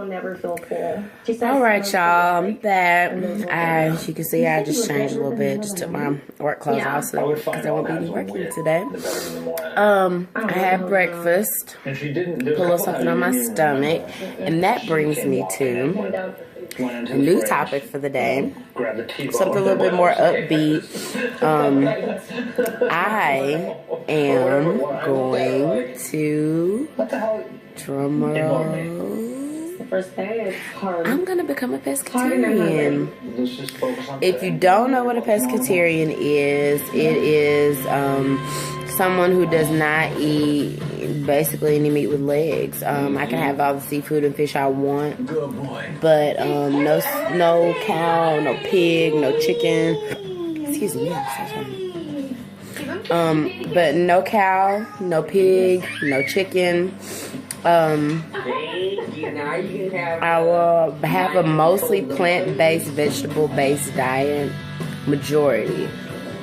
Never feel full. All right, y'all. I'm back. As you can see, I just changed a little bit. Just took my work clothes off so because I won't be working today. I had breakfast, put a little something on my stomach, and that brings me to a new topic for the day. Something a little bit more upbeat. I am going to drumroll. I'm gonna become a pescatarian. If you don't know what a pescatarian is, it is someone who does not eat basically any meat with legs. I can have all the seafood and fish I want, but no cow, no pig, no chicken. Excuse me. But no cow, no pig, no chicken. I will have a mostly plant-based, vegetable-based diet, majority.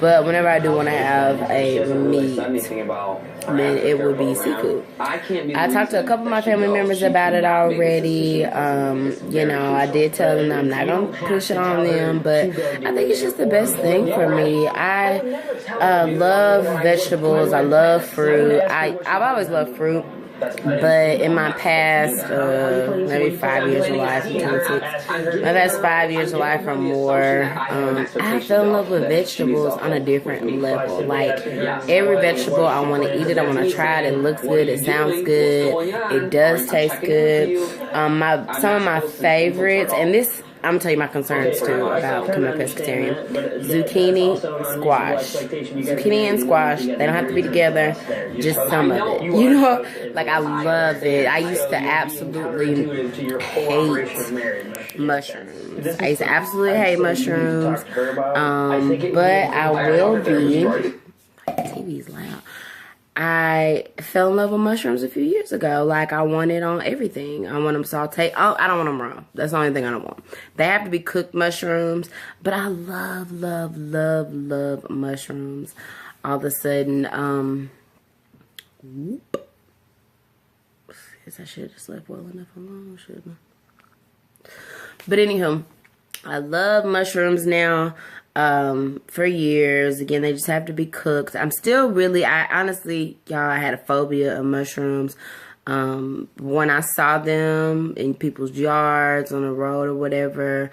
But whenever I do want to have a meat, then it would be seafood. I talked to a couple of my family members about it already. I did tell them I'm not going to push it on them, but I think it's just the best thing for me. I love vegetables. I love fruit. I've always loved fruit. But in my past, maybe 5 years of life, I'm 26, my past 5 years of life or more, I fell in love with vegetables on a different level. Like, every vegetable, I want to eat it, I want to try it, it looks good, it sounds good, it does taste good. Some of my favorites, and this, I'm going to tell you my concerns too about becoming a pescatarian. Zucchini, squash. Zucchini and squash, they don't have to be together, just some of it. You know, like I love it. I used to absolutely hate mushrooms. I used to absolutely hate mushrooms. But I will be, TV's loud. I fell in love with mushrooms a few years ago. Like, I want it on everything. I want them sauteed. Oh, I don't want them raw. That's the only thing I don't want. They have to be cooked mushrooms. But I love, love, love, love mushrooms. All of a sudden, whoop. I guess I should have just left well enough alone, shouldn't I? But anywho, I love mushrooms now. For years. Again, they just have to be cooked. I'm still really, I honestly, y'all, I had a phobia of mushrooms. When I saw them in people's yards, on the road or whatever,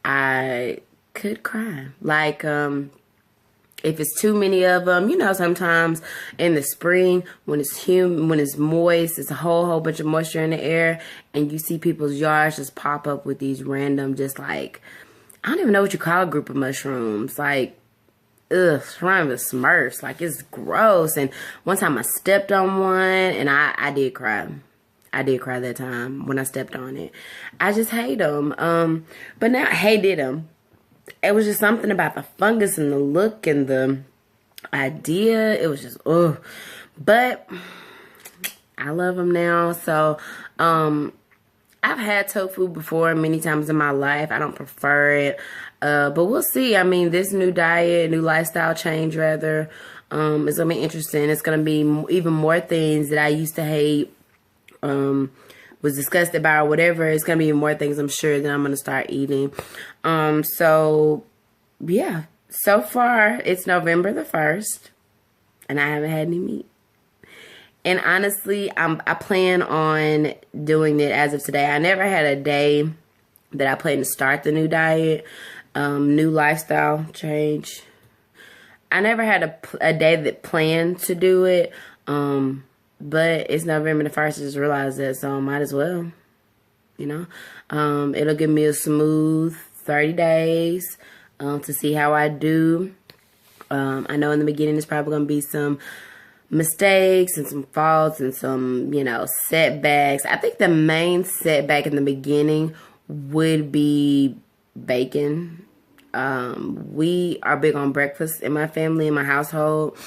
I could cry. Like, if it's too many of them, you know, sometimes in the spring when it's humid, when it's moist, it's a whole bunch of moisture in the air, and you see people's yards just pop up with these random, just like, I don't even know what you call a group of mushrooms. Like, ugh, it's rhymes with Smurfs. Like, it's gross. And one time I stepped on one, and I did cry. I did cry that time when I stepped on it. I just hate them. But now I hated them. It was just something about the fungus and the look and the idea. It was just, ugh. But I love them now. So, I've had tofu before many times in my life. I don't prefer it. But we'll see. I mean, this new diet, new lifestyle change rather, is going to be interesting. It's going to be even more things that I used to hate, was disgusted by or whatever. It's going to be more things I'm sure that I'm going to start eating. So, yeah. So far, it's November the 1st, and I haven't had any meat. And honestly, I plan on doing it as of today. I never had a day that I plan to start the new diet, new lifestyle change. I never had a day that planned to do it. But it's November the 1st. I just realized that, so I might as well, you know. It'll give me a smooth 30 days to see how I do. I know in the beginning there's probably going to be some mistakes and some faults and some, you know, setbacks. I think the main setback in the beginning would be bacon. We are big on breakfast in my family, in my household,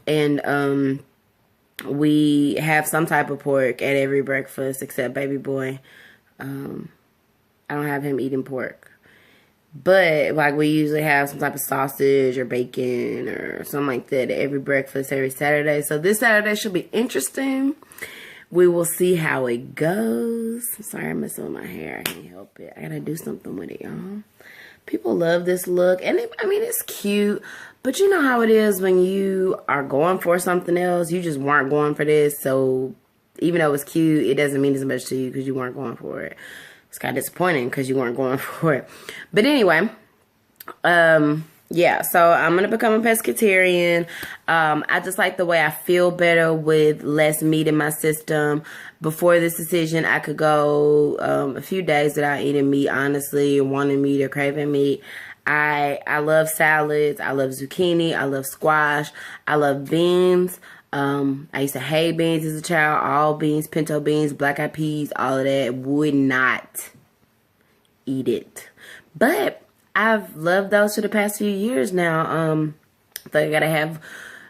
and we have some type of pork at every breakfast except baby boy. I don't have him eating pork. But, like, we usually have some type of sausage or bacon or something like that at every breakfast every Saturday. So this Saturday should be interesting. we will see how it goes. I'm sorry, I'm messing with my hair. I can't help it. I gotta do something with it, y'all. People love this look. And I mean, it's cute. But you know how it is when you are going for something else. You just weren't going for this. So even though it's cute, it doesn't mean as much to you because you weren't going for it. It's kind of disappointing because you weren't going for it. But anyway, yeah, so I'm going to become a pescatarian. I just like the way I feel better with less meat in my system. Before this decision, I could go a few days without eating meat, honestly, wanting meat or craving meat. I love salads. I love zucchini. I love squash. I love beans. I used to hate beans as a child. All beans, pinto beans, black-eyed peas, all of that. Would not eat it. But I've loved those for the past few years now. I think I gotta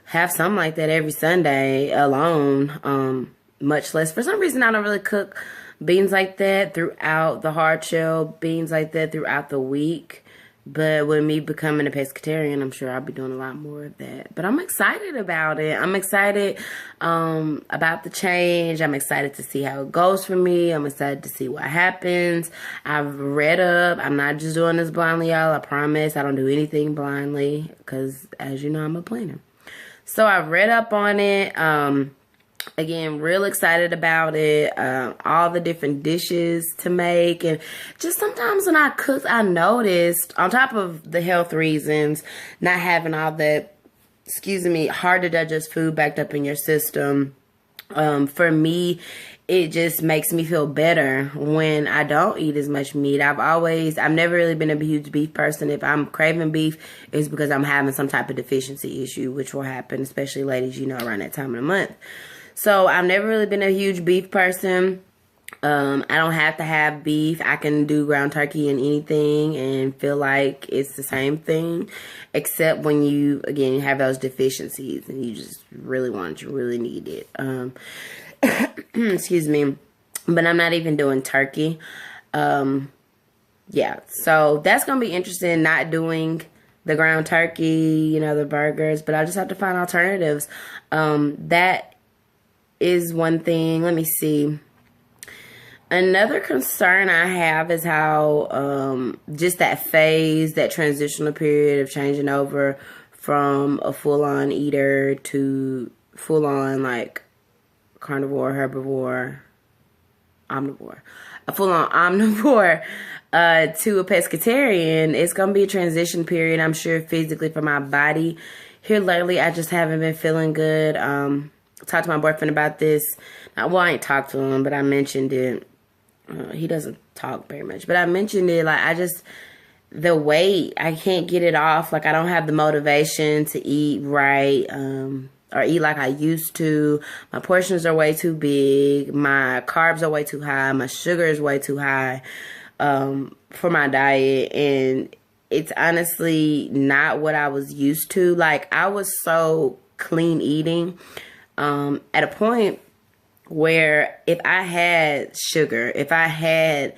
have something like that every Sunday alone. Much less. For some reason, I don't really cook beans like that throughout the hard shell beans like that throughout the week. But with me becoming a pescatarian, I'm sure I'll be doing a lot more of that. But I'm excited about it. I'm excited about the change. I'm excited to see how it goes for me. I'm excited to see what happens. I've read up. I'm not just doing this blindly, y'all. I promise. I don't do anything blindly because, as you know, I'm a planner. So I've read up on it. Again, real excited about it. All the different dishes to make. And just sometimes when I cook, I noticed, on top of the health reasons, not having all that, hard to digest food backed up in your system. For me, it just makes me feel better when I don't eat as much meat. I've never really been a huge beef person. If I'm craving beef, it's because I'm having some type of deficiency issue, which will happen, especially ladies, you know, around that time of the month. So I've never really been a huge beef person. I don't have to have beef. I can do ground turkey and anything and feel like it's the same thing, except when you, again, have those deficiencies and you just really really need it. Excuse me. But I'm not even doing turkey. Yeah, so that's going to be interesting, not doing the ground turkey, you know, the burgers, but I just have to find alternatives. That is one thing. Let me see. Another concern I have is how just that phase, that transitional period of changing over from a full-on eater to full-on like carnivore, herbivore, omnivore. A full-on omnivore to a pescatarian. It's going to be a transition period, I'm sure, physically for my body. Here lately, I just haven't been feeling good. Talked to my boyfriend about this. Well, I ain't talked to him, but I mentioned it. He doesn't talk very much, but I mentioned it. Like, the weight, I can't get it off. Like, I don't have the motivation to eat right, or eat like I used to. My portions are way too big. My carbs are way too high. My sugar is way too high, for my diet. And it's honestly not what I was used to. Like, I was so clean eating. At a point where if I had sugar, if I had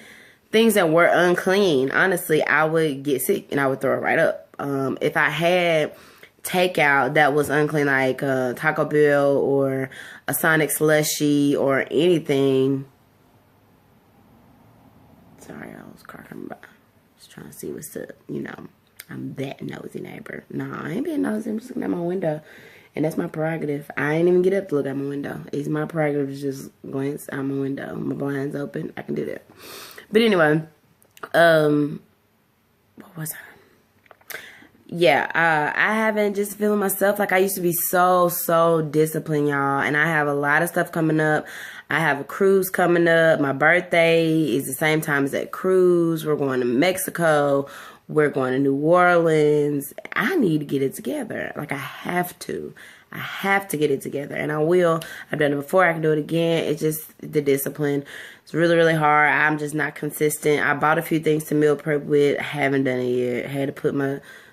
things that were unclean, honestly, I would get sick and I would throw it right up. If I had takeout that was unclean, like Taco Bell or a Sonic slushie or anything. Sorry, I was cracking by. Just trying to see what's up. You know, I'm that nosy neighbor. No, I ain't being nosy. I'm just looking at my window. And that's my prerogative. I ain't even get up to look out my window. It's my prerogative to just glance out my window. My blind's open. I can do that. But anyway, what was I? Yeah, I haven't just feeling myself. Like, I used to be so disciplined, y'all. And I have a lot of stuff coming up. I have a cruise coming up. My birthday is the same time as that cruise. We're going to Mexico. We're going to New Orleans. I need to get it together. Like, I have to. I have to get it together. And I will. I've done it before. I can do it again. It's just the discipline. It's really hard. I'm just not consistent. I bought a few things to meal prep with. I haven't done it yet. I had to put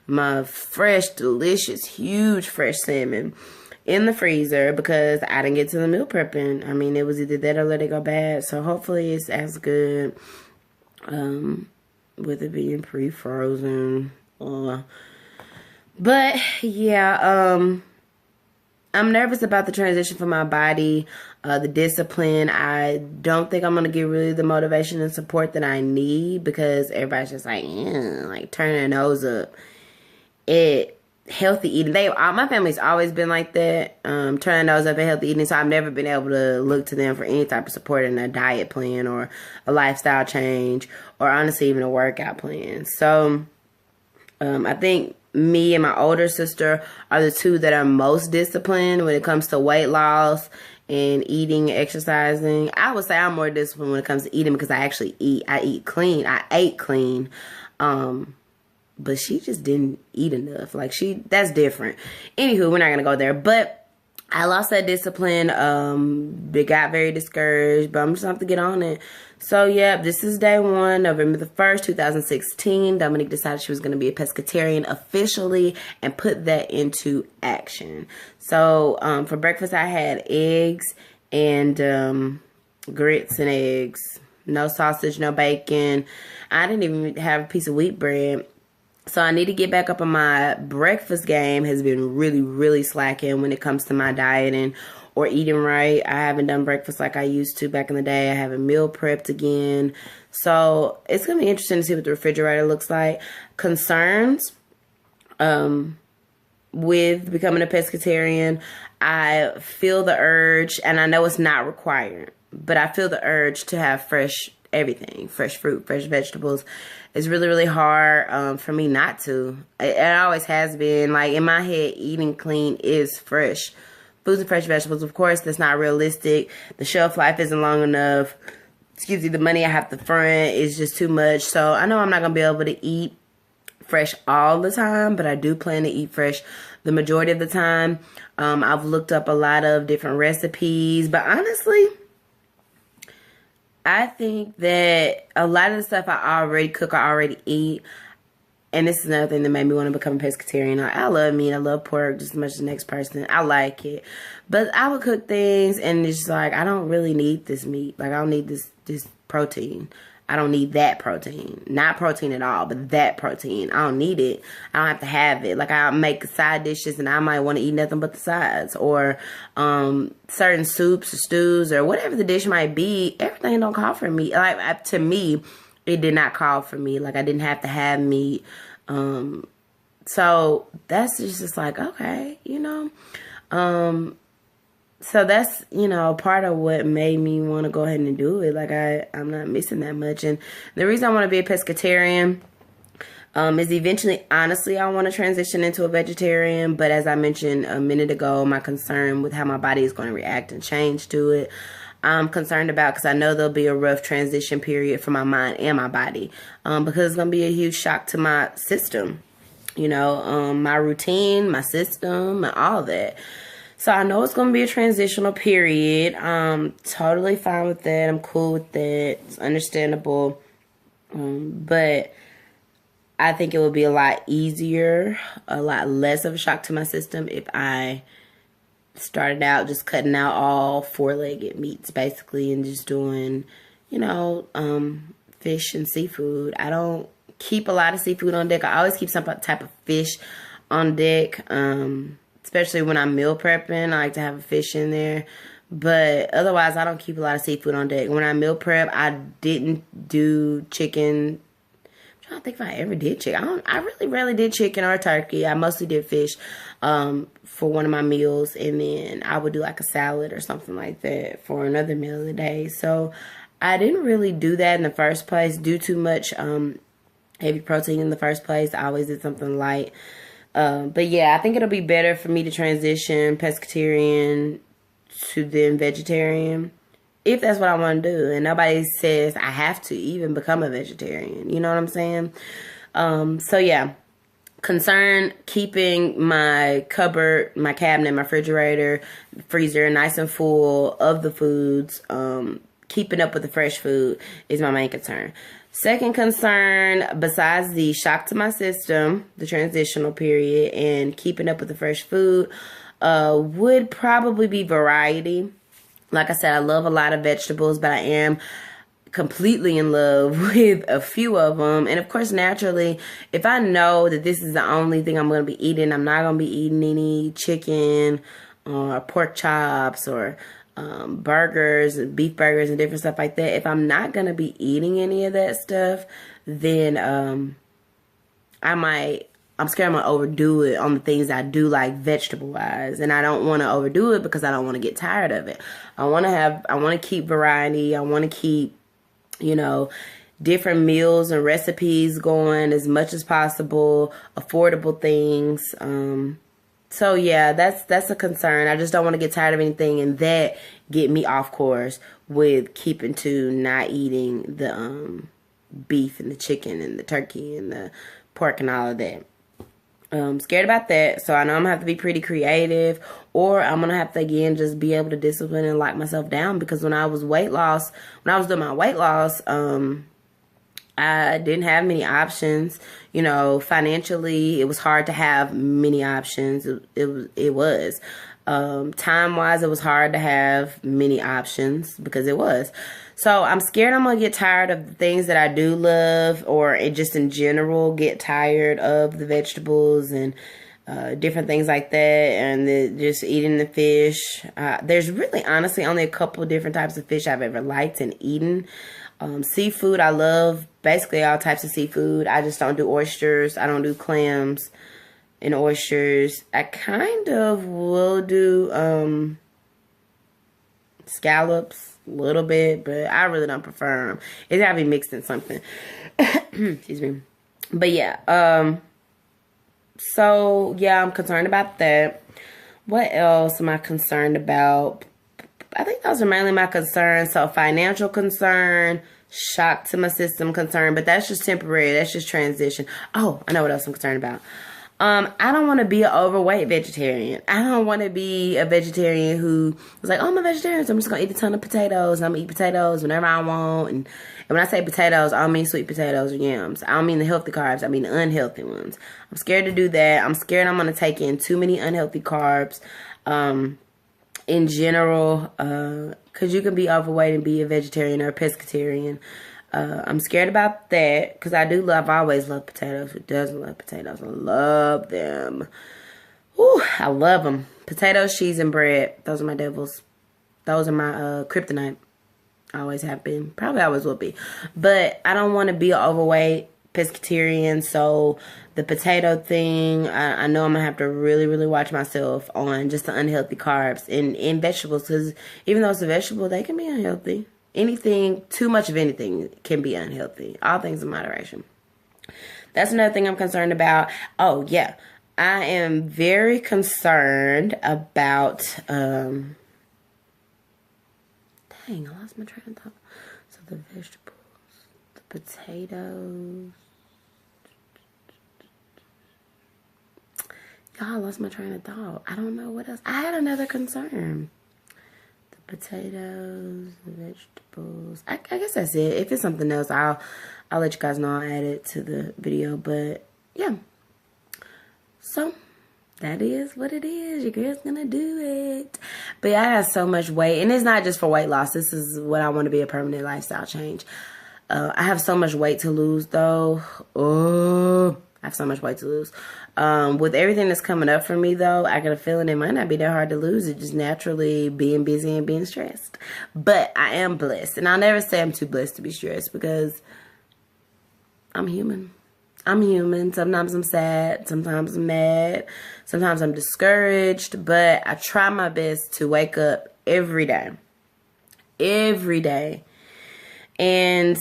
my fresh, delicious, huge fresh salmon in the freezer because I didn't get to the meal prepping. I mean, it was either that or let it go bad. So hopefully it's as good. With it being pre-frozen. But yeah, I'm nervous about the transition for my body, the discipline. I don't think I'm going to get really the motivation and support that I need because everybody's just like, like turning their nose up. Healthy eating. My family's always been like that, turning their nose up at healthy eating. So I've never been able to look to them for any type of support in a diet plan or a lifestyle change or honestly even a workout plan. So I think me and my older sister are the two that are most disciplined when it comes to weight loss and eating, exercising. I would say I'm more disciplined when it comes to eating because I actually eat. I eat clean. I ate clean. But she just didn't eat enough. Like that's different. Anywho, we're not going to go there. But I lost that discipline. It got very discouraged, but I'm just going to have to get on it. So, yeah, this is day 1, November the 1st, 2016. Dominique decided she was going to be a pescatarian officially and put that into action. So, for breakfast, I had eggs and grits and eggs. No sausage, no bacon. I didn't even have a piece of wheat bread. So I need to get back up on my breakfast game. Has been really, really slacking when it comes to my dieting or eating right. I haven't done breakfast like I used to back in the day. I haven't meal prepped again. So it's going to be interesting to see what the refrigerator looks like. Concerns with becoming a pescatarian. I feel the urge, and I know it's not required, but I feel the urge to have fresh everything, fresh fruit, fresh vegetables. It's really, really hard for me not to. It always has been. Like, in my head, eating clean is fresh. Foods and fresh vegetables, of course, that's not realistic. The shelf life isn't long enough. Excuse me, the money I have to front is just too much. So I know I'm not going to be able to eat fresh all the time, but I do plan to eat fresh the majority of the time. I've looked up a lot of different recipes, but honestly, I think that a lot of the stuff I already cook, I already eat. And this is another thing that made me want to become a pescatarian. I love meat. I love pork just as much as the next person. I like it. But I would cook things and it's just like, I don't really need this meat. Like, I don't need this protein. I don't need that protein. Not protein at all, but that protein. I don't need it. I don't have to have it. Like, I make side dishes and I might want to eat nothing but the sides. Or certain soups or stews or whatever the dish might be. Everything don't call for meat. Like, to me, it did not call for me. Like, I didn't have to have meat. So that's just like, okay, you know. So that's, you know, part of what made me want to go ahead and do it. Like, I'm not missing that much. And the reason I want to be a pescatarian is eventually, honestly, I want to transition into a vegetarian. But as I mentioned a minute ago, my concern with how my body is going to react and change to it, I'm concerned about because I know there'll be a rough transition period for my mind and my body because it's going to be a huge shock to my system, you know, my routine, my system, and all that. So I know it's going to be a transitional period. I'm totally fine with that. I'm cool with that. It's understandable. But I think it would be a lot easier, a lot less of a shock to my system if I started out just cutting out all four-legged meats basically and just doing, you know, fish and seafood. I don't keep a lot of seafood on deck. I always keep some type of fish on deck, especially when I'm meal prepping. I like to have a fish in there. But otherwise, I don't keep a lot of seafood on deck. When I meal prep, I didn't do chicken. I'm trying to think if I ever did chicken. I really rarely did chicken or turkey. I mostly did fish for one of my meals. And then I would do like a salad or something like that for another meal of the day. So I didn't really do that in the first place. Do too much heavy protein in the first place. I always did something light. But yeah, I think it'll be better for me to transition pescatarian to then vegetarian if that's what I want to do. And nobody says I have to even become a vegetarian. You know what I'm saying? So yeah, concern keeping my cupboard, my cabinet, my refrigerator, freezer nice and full of the foods. Keeping up with the fresh food is my main concern. Second concern, besides the shock to my system, the transitional period, and keeping up with the fresh food, would probably be variety. Like I said, I love a lot of vegetables, but I am completely in love with a few of them. And of course, naturally, if I know that this is the only thing I'm going to be eating, I'm not going to be eating any chicken, or pork chops or burgers and beef burgers and different stuff like that, if I'm not going to be eating any of that stuff, then I'm scared I'm going to overdo it on the things I do like vegetable wise. And I don't want to overdo it because I don't want to get tired of it. I want to keep variety. I want to keep, you know, different meals and recipes going as much as possible, affordable things. So yeah, that's a concern. I just don't want to get tired of anything and that get me off course with keeping to not eating the beef and the chicken and the turkey and the pork and all of that. Scared about that. So I know I'm gonna have to be pretty creative, or I'm gonna have to again just be able to discipline and lock myself down, because when I was doing my weight loss, I didn't have many options. You know, financially, it was hard to have many options. It was. Time-wise, it was hard to have many options because it was. So I'm scared I'm going to get tired of the things that I do love, or just in general get tired of the vegetables and different things like that, and just eating the fish. There's really honestly only a couple different types of fish I've ever liked and eaten. Seafood, I love basically all types of seafood. I just don't do oysters. I don't do clams and oysters. I kind of will do scallops a little bit, but I really don't prefer them. It's gotta be mixed in something. Excuse me. But yeah, so yeah, I'm concerned about that. What else am I concerned about? I think those are mainly my concerns. So financial concern, shock to my system concern, but that's just temporary. That's just transition. Oh, I know what else I'm concerned about. I don't want to be an overweight vegetarian. I don't want to be a vegetarian who is like, oh, I'm a vegetarian, so I'm just going to eat a ton of potatoes. And I'm going to eat potatoes whenever I want. And when I say potatoes, I don't mean sweet potatoes or yams. I don't mean the healthy carbs. I mean the unhealthy ones. I'm scared to do that. I'm scared I'm going to take in too many unhealthy carbs in general, because you can be overweight and be a vegetarian or a pescatarian. I'm scared about that because I've always loved potatoes. Who doesn't love potatoes? I love them. Whew, I love them. Potatoes, cheese, and bread. Those are my devils. Those are my kryptonite. Always have been. Probably always will be. But I don't want to be an overweight pescatarian. So the potato thing, I know I'm going to have to really, really watch myself on just the unhealthy carbs in vegetables. Because even though it's a vegetable, they can be unhealthy. Anything, too much of anything can be unhealthy. All things in moderation. That's another thing I'm concerned about. Oh, yeah. I am very concerned about, dang, I lost my train of thought. So the vegetables, the potatoes. Y'all, I lost my train of thought. I don't know what else. I had another concern. Potatoes, the vegetables. I guess that's it. If it's something else, I'll let you guys know. I'll add it to the video. But yeah. So that is what it is. Your girl's gonna do it. But yeah, I got so much weight. And it's not just for weight loss. This is what I want to be, a permanent lifestyle change. I have so much weight to lose though. Oh, I have so much weight to lose. With everything that's coming up for me, though, I got a feeling it might not be that hard to lose. It just naturally being busy and being stressed. But I am blessed. And I'll never say I'm too blessed to be stressed because I'm human. I'm human. Sometimes I'm sad. Sometimes I'm mad. Sometimes I'm discouraged. But I try my best to wake up every day. Every day. And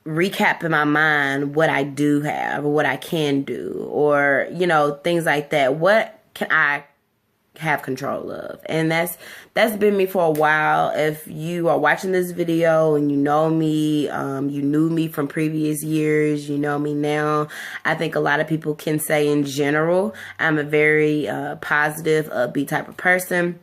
recap in my mind what I do have or what I can do, or, you know, things like that. What can I have control of? And that's been me for a while. If you are watching this video and you know me, you knew me from previous years, you know me now, I think a lot of people can say in general, I'm a very positive, upbeat type of person.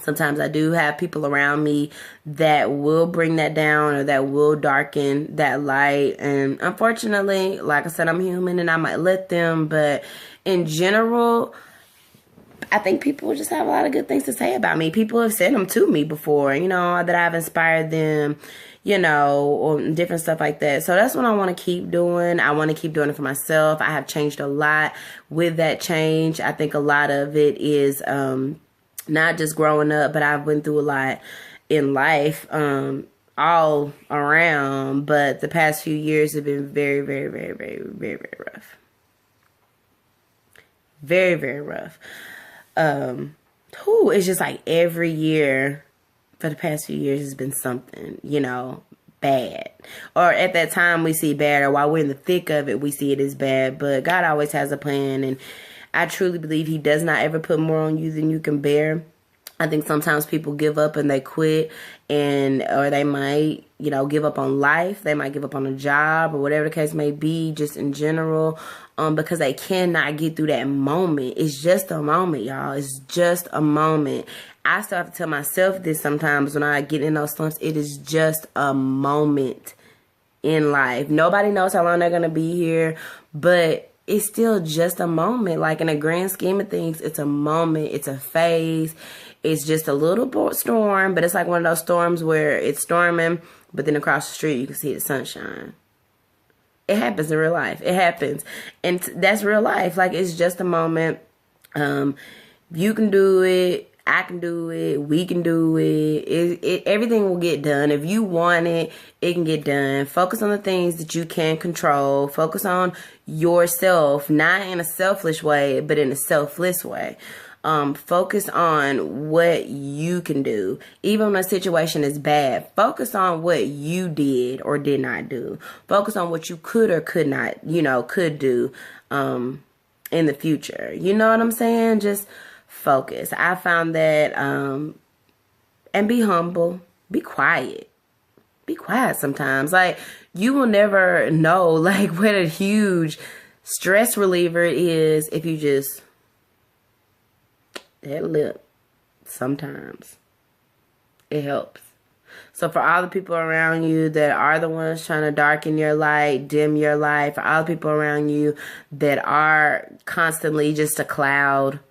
Sometimes I do have people around me that will bring that down or that will darken that light. And unfortunately, like I said, I'm human and I might let them. But in general, I think people just have a lot of good things to say about me. People have said them to me before, you know, that I've inspired them, you know, or different stuff like that. So that's what I want to keep doing. I want to keep doing it for myself. I have changed a lot with that change. I think a lot of it is not just growing up, but I've went through a lot in life, all around. But the past few years have been very, very, very, very, very, very rough. Very, very rough. It's just like every year for the past few years has been something, bad. Or at that time we see bad, or while we're in the thick of it, we see it as bad. But God always has a plan, and I truly believe He does not ever put more on you than you can bear. I think sometimes people give up and they quit, or they might, give up on life. They might give up on a job, or whatever the case may be, just in general, because they cannot get through that moment. It's just a moment, y'all. It's just a moment. I still have to tell myself this sometimes when I get in those slumps. It is just a moment in life. Nobody knows how long they're going to be here, but it's still just a moment. Like, in the grand scheme of things, it's a moment. It's a phase. It's just a little storm, but it's like one of those storms where it's storming, but then across the street you can see the sunshine. It happens in real life. It happens. And that's real life. Like, it's just a moment. You can do it. I can do it. We can do it. Everything will get done. If you want it, it can get done. Focus on the things that you can control. Focus on yourself, not in a selfish way, but in a selfless way. Focus on what you can do. Even when a situation is bad, focus on what you did or did not do. Focus on what you could or could not, could do, in the future. You know what I'm saying? Just focus. I found that, and be humble, be quiet. Be quiet sometimes. Like, you will never know, like, what a huge stress reliever it is if you just that lip. Sometimes it helps. So for all the people around you that are the ones trying to darken your light, dim your light, for all the people around you that are constantly just a cloud,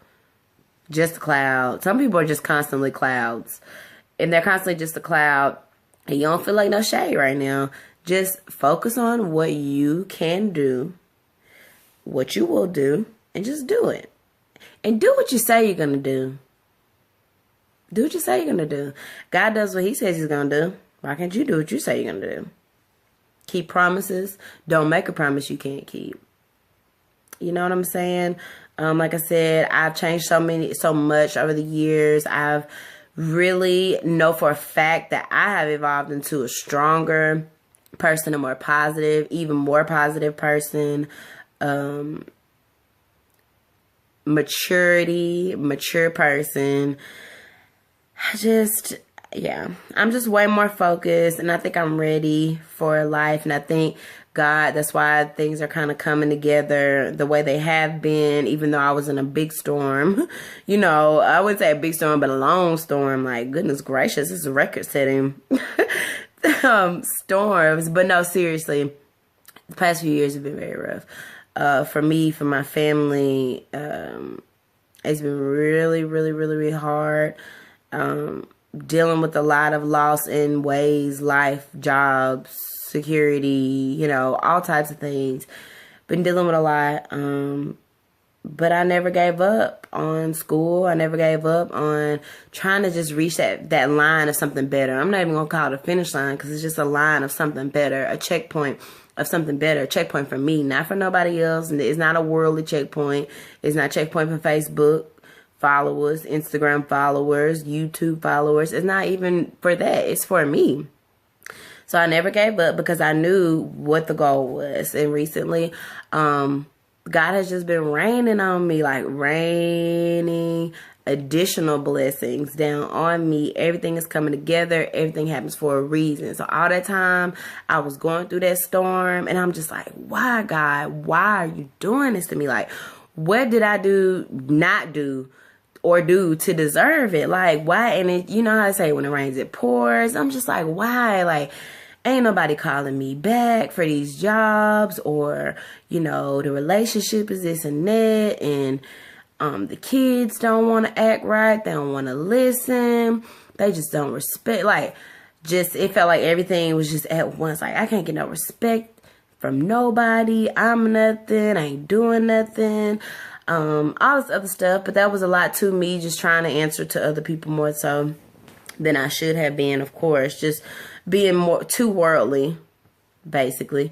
some people are just constantly clouds, and they're constantly just a cloud, and you don't feel like no shade right now. Just focus on what you can do, what you will do, and just do it. And do what you say you're going to do. Do what you say you're going to do. God does what He says He's going to do. Why can't you do what you say you're going to do? Keep promises. Don't make a promise you can't keep. You know what I'm saying? Like I said, I've changed so much over the years. I've really know for a fact that I have evolved into a stronger person, a more positive, even more positive person. Mature person. I'm just way more focused, and I think I'm ready for life. And I think God, that's why things are kind of coming together the way they have been, even though I was in a big storm. I wouldn't say a big storm, but a long storm. Like, goodness gracious, this is record setting storms. But no, seriously, the past few years have been very rough. For me, for my family, it's been really, really, really, really hard. Dealing with a lot of loss in ways, life, jobs, security, all types of things. Been dealing with a lot. But I never gave up on school. I never gave up on trying to just reach that line of something better. I'm not even going to call it a finish line, because it's just a line of something better, a checkpoint of something better, a checkpoint for me, not for nobody else. And it's not a worldly checkpoint. It's not a checkpoint for Facebook followers, Instagram followers, YouTube followers. It's not even for that. It's for me. So I never gave up because I knew what the goal was. And recently, God has just been raining on me, like raining additional blessings down on me. Everything is coming together. Everything happens for a reason. So all that time I was going through that storm, and I'm just like, why, God? Why are you doing this to me? Like, what did I not do or do to deserve it? Like, why? And it, you know how I say, when it rains, it pours. I'm just like, why? Like, ain't nobody calling me back for these jobs, or, the relationship is this and that, and the kids don't want to act right. They don't want to listen. They just don't respect. Like, it felt like everything was just at once. Like, I can't get no respect from nobody. I'm nothing. I ain't doing nothing. all this other stuff. But that was a lot to me, just trying to answer to other people more so than I should have been, of course. Just being more too worldly, basically.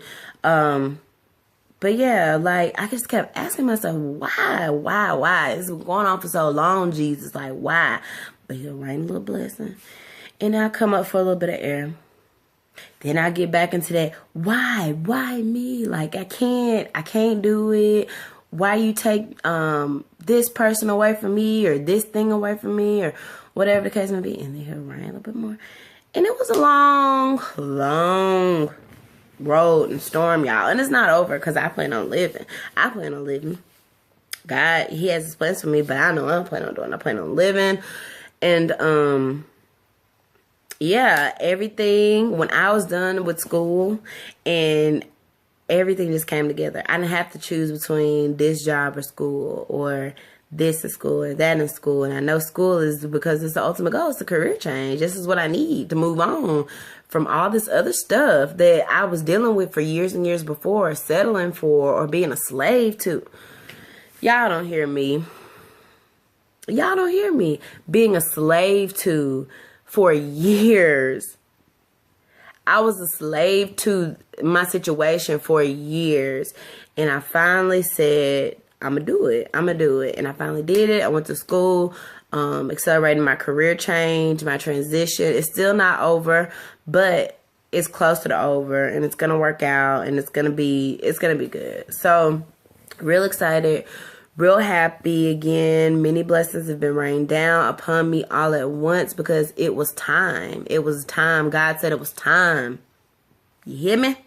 But yeah, like, I just kept asking myself, why? It's been going on for so long, Jesus. Like, why? But he'll rain a little blessing. And I'll come up for a little bit of air. Then I get back into that, why me? Like, I can't do it. Why you take this person away from me, or this thing away from me, or whatever the case may be. And then he'll rain a little bit more. And it was a long road and storm, y'all. And it's not over, because I plan on living. God, he has his plans for me, but I know what I'm planning on doing. I plan on living. And yeah, everything, when I was done with school, and everything just came together. I didn't have to choose between this job or school, or this in school or that in school. And I know school is because it's the ultimate goal. It's a career change. This is what I need to move on from all this other stuff that I was dealing with for years and years before, settling for, or being a slave to. Y'all don't hear me. Being a slave to for years. I was a slave to my situation for years. And I finally said, I'm going to do it. And I finally did it. I went to school, accelerating my career change, my transition. It's still not over, but it's closer to over, and it's going to work out, and it's going to be good. So real excited, real happy again. Many blessings have been rained down upon me all at once, because it was time. It was time. God said it was time. You hear me?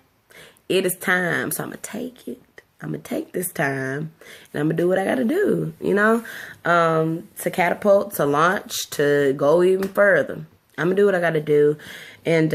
It is time. So I'm going to take it. I'm going to take this time, and I'm going to do what I got to do, to catapult, to launch, to go even further. I'm going to do what I got to do. And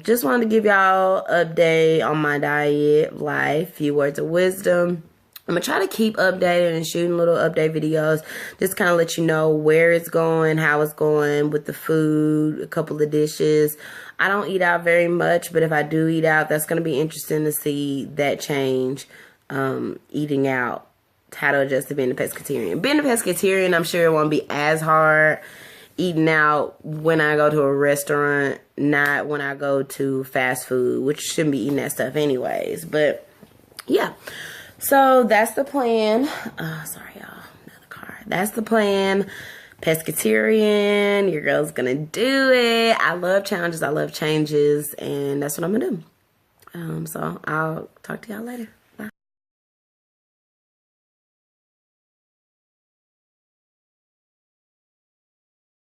just wanted to give y'all an update on my diet, life, few words of wisdom. I'm going to try to keep updated and shooting little update videos. Just kind of let you know where it's going, how it's going with the food, a couple of dishes. I don't eat out very much, but if I do eat out, that's going to be interesting to see that change. Eating out, how to adjust to being a pescatarian. Being a pescatarian, I'm sure it won't be as hard eating out when I go to a restaurant, not when I go to fast food, which shouldn't be eating that stuff anyways. But yeah, so that's the plan. Sorry y'all, another car. That's the plan. Pescatarian, your girl's gonna do it. I love challenges, I love changes, and that's what I'm gonna do. So I'll talk to y'all later.